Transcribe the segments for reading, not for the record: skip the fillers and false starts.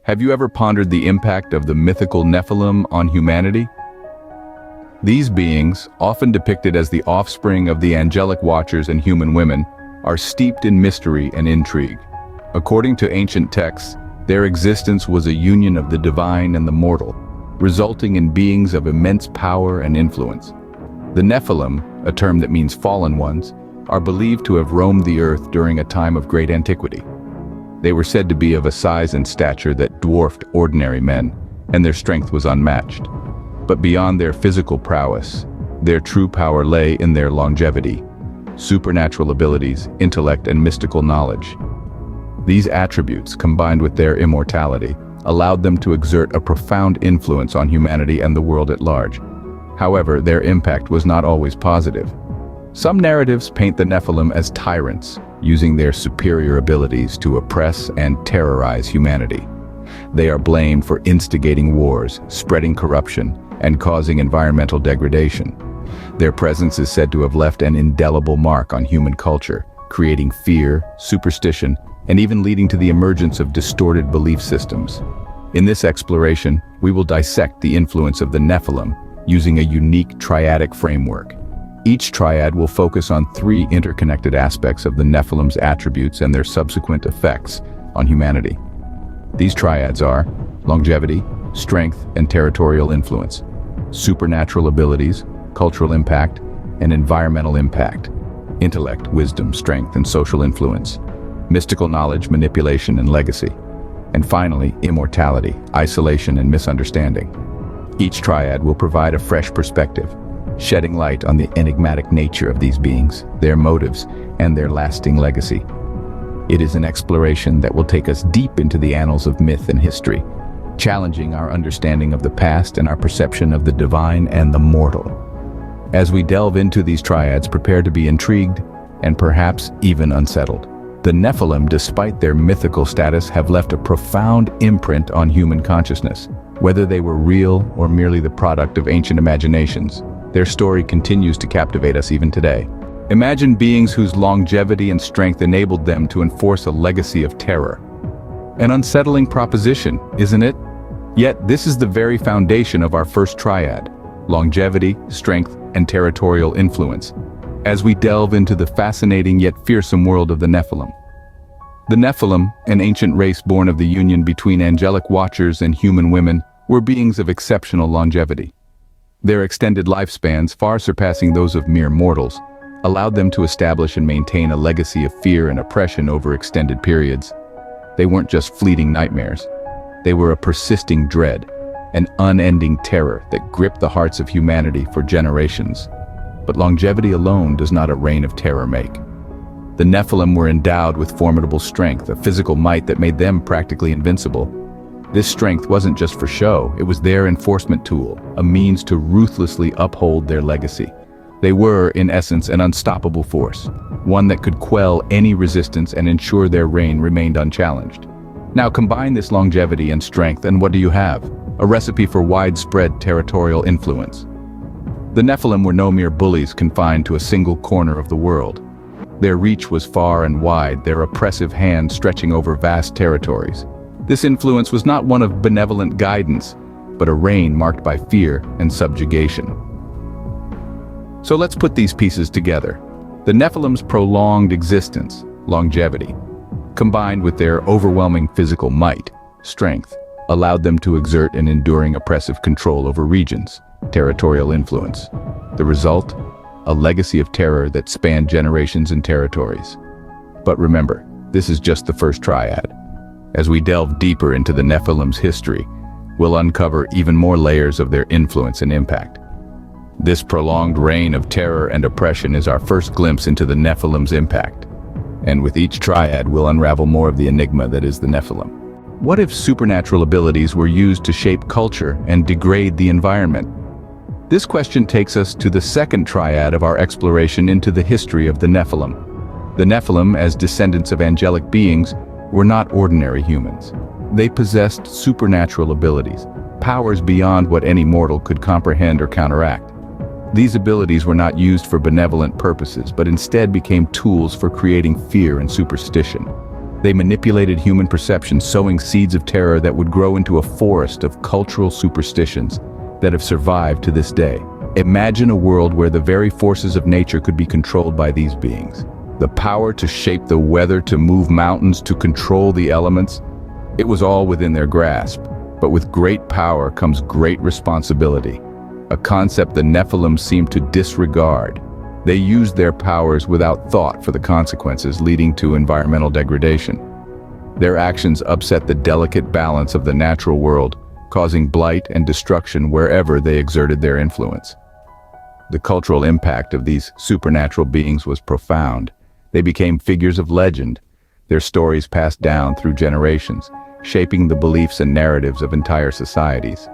Have you ever pondered the impact of the mythical Nephilim on humanity? These beings, often depicted as the offspring of the angelic watchers and human women, are steeped in mystery and intrigue. According to ancient texts, their existence was a union of the divine and the mortal, resulting in beings of immense power and influence. The Nephilim, a term that means fallen ones, are believed to have roamed the earth during a time of great antiquity. They were said to be of a size and stature that dwarfed ordinary men, and their strength was unmatched. But beyond their physical prowess, their true power lay in their longevity, supernatural abilities, intellect, and mystical knowledge. These attributes, combined with their immortality, allowed them to exert a profound influence on humanity and the world at large. However, their impact was not always positive. Some narratives paint the Nephilim as tyrants, using their superior abilities to oppress and terrorize humanity. They are blamed for instigating wars, spreading corruption, and causing environmental degradation. Their presence is said to have left an indelible mark on human culture, creating fear, superstition, and even leading to the emergence of distorted belief systems. In this exploration, we will dissect the influence of the Nephilim using a unique triadic framework. Each triad will focus on three interconnected aspects of the Nephilim's attributes and their subsequent effects on humanity. These triads are longevity, strength, and territorial influence, supernatural abilities, cultural impact, and environmental impact, intellect, wisdom, strength, and social influence, mystical knowledge, manipulation, and legacy, and finally, immortality, isolation, and misunderstanding. Each triad will provide a fresh perspective, shedding light on the enigmatic nature of these beings, their motives, and their lasting legacy. It is an exploration that will take us deep into the annals of myth and history, challenging our understanding of the past and our perception of the divine and the mortal. As we delve into these triads, prepare to be intrigued and perhaps even unsettled. The Nephilim, despite their mythical status, have left a profound imprint on human consciousness. Whether they were real or merely the product of ancient imaginations, their story continues to captivate us even today. Imagine beings whose longevity and strength enabled them to enforce a legacy of terror. An unsettling proposition, isn't it? Yet this is the very foundation of our first triad: longevity, strength, and territorial influence, as we delve into the fascinating yet fearsome world of the Nephilim. The Nephilim, an ancient race born of the union between angelic watchers and human women, were beings of exceptional longevity. Their extended lifespans, far surpassing those of mere mortals, allowed them to establish and maintain a legacy of fear and oppression over extended periods. They weren't just fleeting nightmares. They were a persisting dread, an unending terror that gripped the hearts of humanity for generations. But longevity alone does not a reign of terror make. The Nephilim were endowed with formidable strength, a physical might that made them practically invincible. This strength wasn't just for show, it was their enforcement tool, a means to ruthlessly uphold their legacy. They were, in essence, an unstoppable force, one that could quell any resistance and ensure their reign remained unchallenged. Now combine this longevity and strength, and what do you have? A recipe for widespread territorial influence. The Nephilim were no mere bullies confined to a single corner of the world. Their reach was far and wide, their oppressive hand stretching over vast territories. This influence was not one of benevolent guidance, but a reign marked by fear and subjugation. So let's put these pieces together. The Nephilim's prolonged existence, longevity, combined with their overwhelming physical might, strength, allowed them to exert an enduring oppressive control over regions, territorial influence. The result? A legacy of terror that spanned generations and territories. But remember, this is just the first triad. As we delve deeper into the Nephilim's history, we'll uncover even more layers of their influence and impact. This prolonged reign of terror and oppression is our first glimpse into the Nephilim's impact. And with each triad, we'll unravel more of the enigma that is the Nephilim. What if supernatural abilities were used to shape culture and degrade the environment? This question takes us to the second triad of our exploration into the history of the Nephilim. The Nephilim, as descendants of angelic beings, were not ordinary humans. They possessed supernatural abilities, powers beyond what any mortal could comprehend or counteract. These abilities were not used for benevolent purposes, but instead became tools for creating fear and superstition. They manipulated human perception, sowing seeds of terror that would grow into a forest of cultural superstitions that have survived to this day. Imagine a world where the very forces of nature could be controlled by these beings. The power to shape the weather, to move mountains, to control the elements. It was all within their grasp. But with great power comes great responsibility, a concept the Nephilim seemed to disregard. They used their powers without thought for the consequences, leading to environmental degradation. Their actions upset the delicate balance of the natural world, causing blight and destruction wherever they exerted their influence. The cultural impact of these supernatural beings was profound. They became figures of legend, their stories passed down through generations, shaping the beliefs and narratives of entire societies.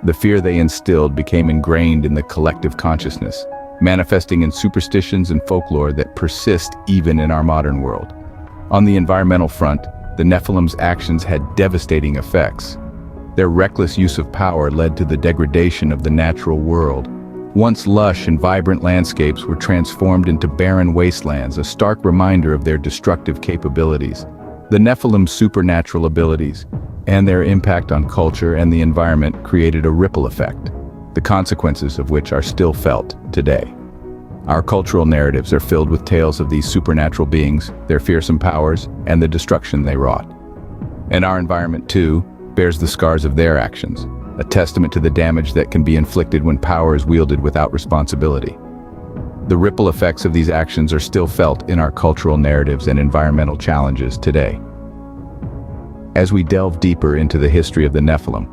The fear they instilled became ingrained in the collective consciousness, manifesting in superstitions and folklore that persist even in our modern world. On the environmental front, the Nephilim's actions had devastating effects. Their reckless use of power led to the degradation of the natural world. Once lush and vibrant landscapes were transformed into barren wastelands, a stark reminder of their destructive capabilities. The Nephilim's supernatural abilities and their impact on culture and the environment created a ripple effect, the consequences of which are still felt today. Our cultural narratives are filled with tales of these supernatural beings, their fearsome powers, and the destruction they wrought. And our environment, too, bears the scars of their actions, a testament to the damage that can be inflicted when power is wielded without responsibility. The ripple effects of these actions are still felt in our cultural narratives and environmental challenges today. As we delve deeper into the history of the Nephilim,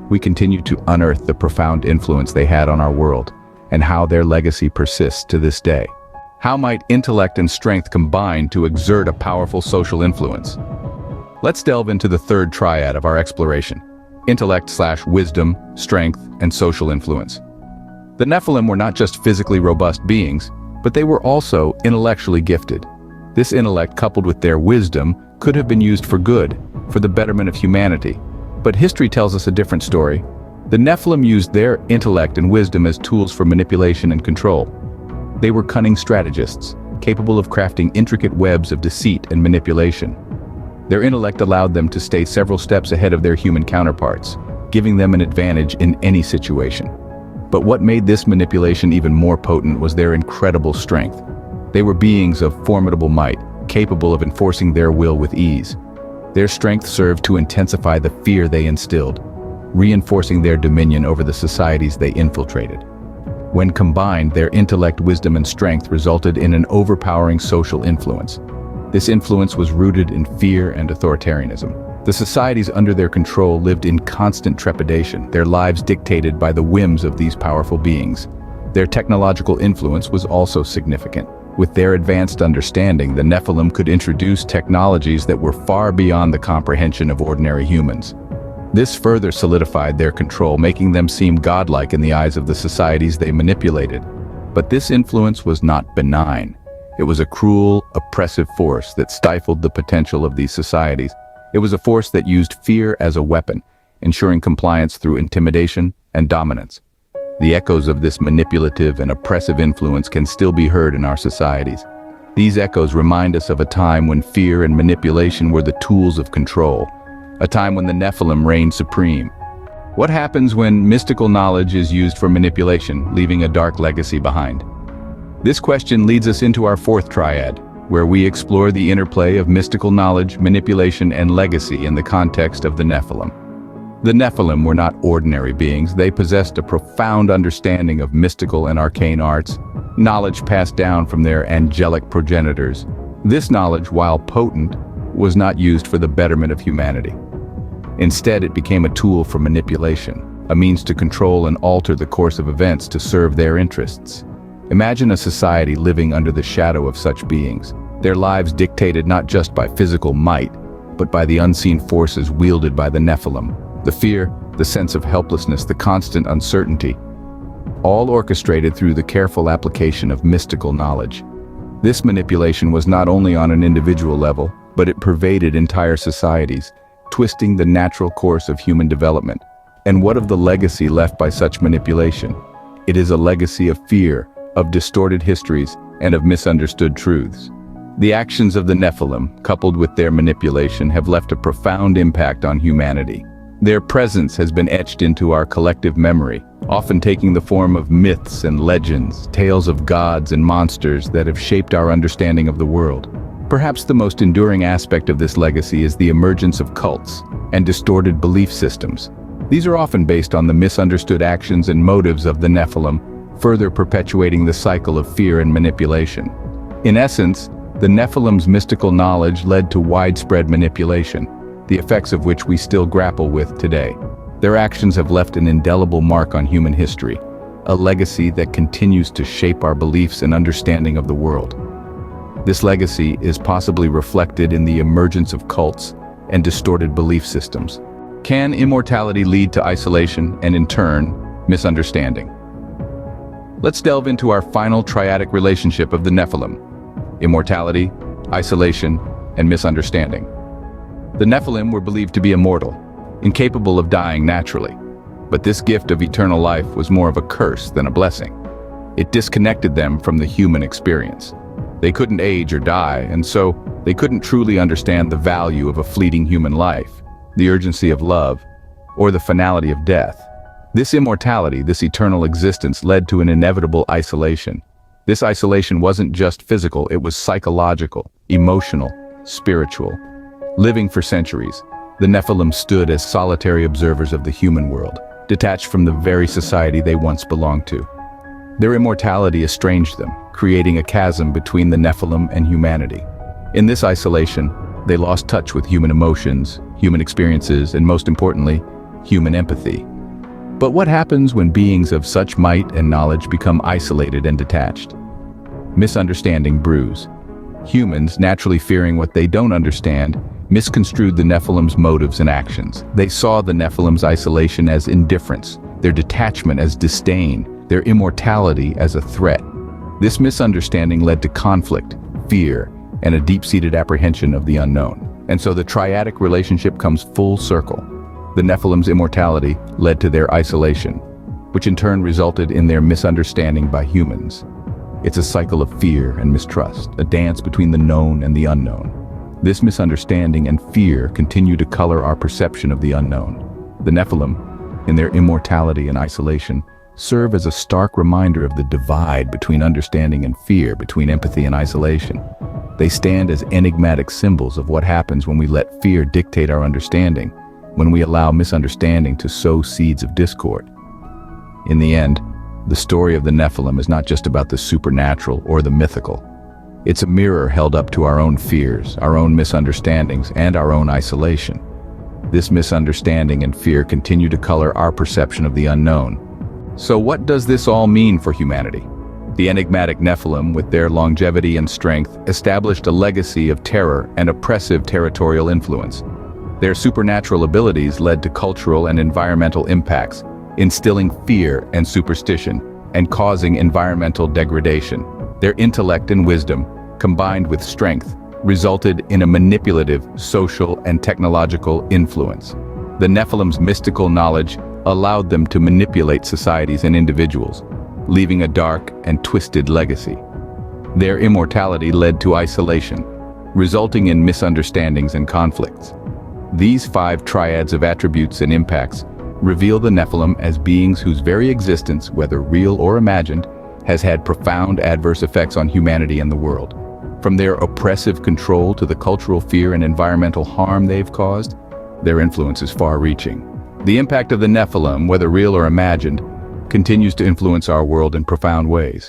we continue to unearth the profound influence they had on our world and how their legacy persists to this day. How might intellect and strength combine to exert a powerful social influence? Let's delve into the third triad of our exploration: intellect/wisdom, strength, and social influence. The Nephilim were not just physically robust beings, but they were also intellectually gifted. This intellect, coupled with their wisdom, could have been used for good, for the betterment of humanity. But history tells us a different story. The Nephilim used their intellect and wisdom as tools for manipulation and control. They were cunning strategists, capable of crafting intricate webs of deceit and manipulation. Their intellect allowed them to stay several steps ahead of their human counterparts, giving them an advantage in any situation. But what made this manipulation even more potent was their incredible strength. They were beings of formidable might, capable of enforcing their will with ease. Their strength served to intensify the fear they instilled, reinforcing their dominion over the societies they infiltrated. When combined, their intellect, wisdom, and strength resulted in an overpowering social influence. This influence was rooted in fear and authoritarianism. The societies under their control lived in constant trepidation, their lives dictated by the whims of these powerful beings. Their technological influence was also significant. With their advanced understanding, the Nephilim could introduce technologies that were far beyond the comprehension of ordinary humans. This further solidified their control, making them seem godlike in the eyes of the societies they manipulated. But this influence was not benign. It was a cruel, oppressive force that stifled the potential of these societies. It was a force that used fear as a weapon, ensuring compliance through intimidation and dominance. The echoes of this manipulative and oppressive influence can still be heard in our societies. These echoes remind us of a time when fear and manipulation were the tools of control, a time when the Nephilim reigned supreme. What happens when mystical knowledge is used for manipulation, leaving a dark legacy behind? This question leads us into our fourth triad, where we explore the interplay of mystical knowledge, manipulation, and legacy in the context of the Nephilim. The Nephilim were not ordinary beings. They possessed a profound understanding of mystical and arcane arts, knowledge passed down from their angelic progenitors. This knowledge, while potent, was not used for the betterment of humanity. Instead, it became a tool for manipulation, a means to control and alter the course of events to serve their interests. Imagine a society living under the shadow of such beings, their lives dictated not just by physical might, but by the unseen forces wielded by the Nephilim. The fear, the sense of helplessness, the constant uncertainty, all orchestrated through the careful application of mystical knowledge. This manipulation was not only on an individual level, but it pervaded entire societies, twisting the natural course of human development. And what of the legacy left by such manipulation? It is a legacy of fear, of distorted histories, and of misunderstood truths. The actions of the Nephilim, coupled with their manipulation, have left a profound impact on humanity. Their presence has been etched into our collective memory, often taking the form of myths and legends, tales of gods and monsters that have shaped our understanding of the world. Perhaps the most enduring aspect of this legacy is the emergence of cults and distorted belief systems. These are often based on the misunderstood actions and motives of the Nephilim, further perpetuating the cycle of fear and manipulation. In essence, the Nephilim's mystical knowledge led to widespread manipulation, the effects of which we still grapple with today. Their actions have left an indelible mark on human history, a legacy that continues to shape our beliefs and understanding of the world. This legacy is possibly reflected in the emergence of cults and distorted belief systems. Can immortality lead to isolation and, in turn, misunderstanding? Let's delve into our final triadic relationship of the Nephilim: immortality, isolation, and misunderstanding. The Nephilim were believed to be immortal, incapable of dying naturally. But this gift of eternal life was more of a curse than a blessing. It disconnected them from the human experience. They couldn't age or die, and so they couldn't truly understand the value of a fleeting human life, the urgency of love, or the finality of death. This immortality, this eternal existence, led to an inevitable isolation. This isolation wasn't just physical, it was psychological, emotional, spiritual. Living for centuries, the Nephilim stood as solitary observers of the human world, detached from the very society they once belonged to. Their immortality estranged them, creating a chasm between the Nephilim and humanity. In this isolation, they lost touch with human emotions, human experiences, and most importantly, human empathy. But what happens when beings of such might and knowledge become isolated and detached? Misunderstanding brews. Humans, naturally fearing what they don't understand, misconstrued the Nephilim's motives and actions. They saw the Nephilim's isolation as indifference, their detachment as disdain, their immortality as a threat. This misunderstanding led to conflict, fear, and a deep-seated apprehension of the unknown. And so the triadic relationship comes full circle. The Nephilim's immortality led to their isolation, which in turn resulted in their misunderstanding by humans. It's a cycle of fear and mistrust, a dance between the known and the unknown. This misunderstanding and fear continue to color our perception of the unknown. The Nephilim, in their immortality and isolation, serve as a stark reminder of the divide between understanding and fear, between empathy and isolation. They stand as enigmatic symbols of what happens when we let fear dictate our understanding, when we allow misunderstanding to sow seeds of discord. In the end, the story of the Nephilim is not just about the supernatural or the mythical. It's a mirror held up to our own fears, our own misunderstandings, and our own isolation. This misunderstanding and fear continue to color our perception of the unknown. So what does this all mean for humanity? The enigmatic Nephilim, with their longevity and strength, established a legacy of terror and oppressive territorial influence. Their supernatural abilities led to cultural and environmental impacts, instilling fear and superstition, and causing environmental degradation. Their intellect and wisdom, combined with strength, resulted in a manipulative social and technological influence. The Nephilim's mystical knowledge allowed them to manipulate societies and individuals, leaving a dark and twisted legacy. Their immortality led to isolation, resulting in misunderstandings and conflicts. These 5 triads of attributes and impacts reveal the Nephilim as beings whose very existence, whether real or imagined, has had profound adverse effects on humanity and the world. From their oppressive control to the cultural fear and environmental harm they've caused, their influence is far-reaching. The impact of the Nephilim, whether real or imagined, continues to influence our world in profound ways.